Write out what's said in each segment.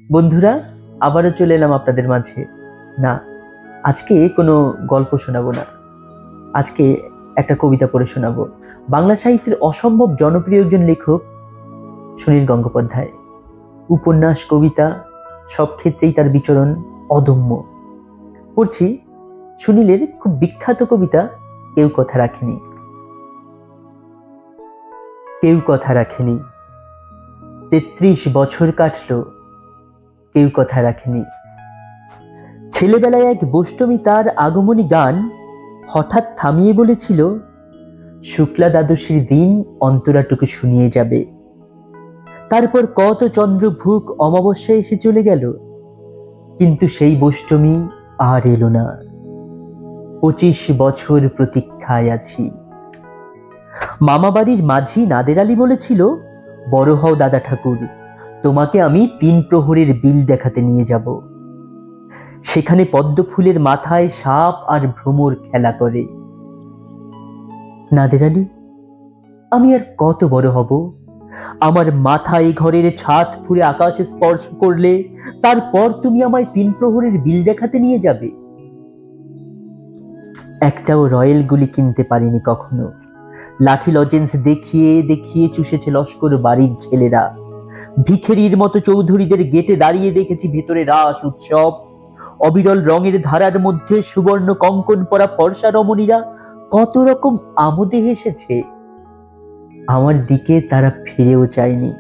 বন্ধুরা, আবারও চলে এলাম আপনাদের মাঝে। না, আজকে কোনো গল্প শোনাবো না, আজকে একটা কবিতা পড়ে শোনাবো। বাংলা সাহিত্যের অসম্ভব জনপ্রিয় একজন লেখক সুনীল গঙ্গোপাধ্যায়। উপন্যাস, কবিতা সব ক্ষেত্রেই তার বিচরণ অদম্য। পড়ছি সুনীলের খুব বিখ্যাত কবিতা কেউ কথা রাখেনি। কেউ কথা রাখেনি, ৩৩ বছর কাটলো, কেউ কথা রাখেনি। ছেলেবেলায় এক বৈষ্ণবী তার আগমনী গান হঠাৎ থামিয়ে বলেছিল, শুক্লা দ্বাদশীর দিন অন্তরাটুকু শুনিয়ে যাবে। তারপর কত চন্দ্রভুক অমাবস্যা এসে চলে গেল, কিন্তু সেই বৈষ্ণবী আর এলো না। ২৫ বছর প্রতীক্ষায় আছি। মামাবাড়ির মাঝি নাদের আলী বলেছিল, বড় হও দাদা ঠাকুর, তোমাকে আমি ৩ প্রহরের বিল দেখাতে নিয়ে যাব। সেখানে পদ্ম ফুলের মাথায় সাপ আর ভ্রমর খেলা করে। নাদের আলী, আমি আর কত বড় হব? আমার মাথায় ঘরের ছাদ ফুঁড়ে আকাশে স্পর্শ করলে তারপর তুমি আমায় ৩ প্রহরের বিল দেখাতে নিয়ে যাবে? একটাও রয়েল গুলি কিনতে পারিনি কখনো। লাঠি লজেন্স দেখিয়ে দেখিয়ে চুষেছে লস্কর বাড়ির ছেলেরা। ভিখেরির মতো চৌধুরীদের গেটে দাঁড়িয়ে দেখেছি ভেতরে রাস উৎসব। অবিরল রঙের ধারার মধ্যে সুবর্ণ কঙ্কন পরা ফর্সা রমণীরা কত রকম আমোদে হেসেছে। আমার দিকে তারা ফিরেও চায়নি।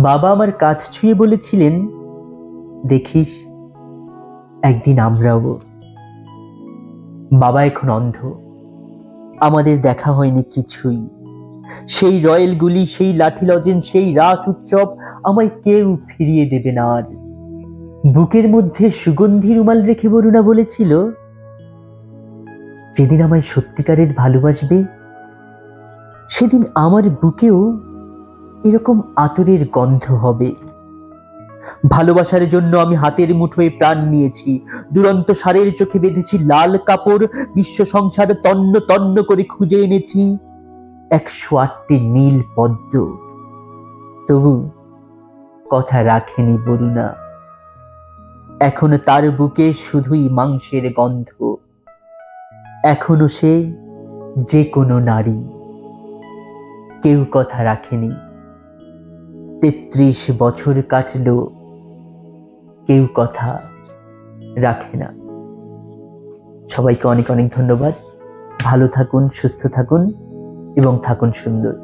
বাবা আমার কাঁধ ছুঁয়ে বলেছিলেন, দেখিস একদিন আমরাও। বাবা এখন অন্ধ, আমাদের দেখা হয়নি কিছুই। সেই রয়েলগুলি, সেই লাঠি লজেন, সেই রাস উৎসব আমায় কেউ ফিরিয়ে দেবে না আর। বুকের মধ্যে সুগন্ধি রুমাল রেখে বরুণা বলেছিল, যেদিন আমায় সত্যিকারের ভালোবাসবে সেদিন আমার বুকেও এরকম আতরের গন্ধ হবে। ভালোবাসার জন্য আমি হাতের মুঠোয় প্রাণ নিয়েছি, দুরন্ত ষাঁড়ের চোখে বেঁধেছি লাল কাপড়, বিশ্ব সংসার তন্ন তন্ন করে খুঁজে এনেছি ১০৮টি নীল পদ্ম। তবু কথা রাখেনি বরুণা। এখনো তার বুকে শুধুই মাংসের গন্ধ। এখনো সে যে কোনো নারী। কেউ কথা রাখেনি, ৩৩ বছর কাটলো, কেউ কথা রাখে না। সবাইকে অনেক অনেক ধন্যবাদ। ভালো থাকুন, সুস্থ থাকুন এবং থাকুন সুন্দর।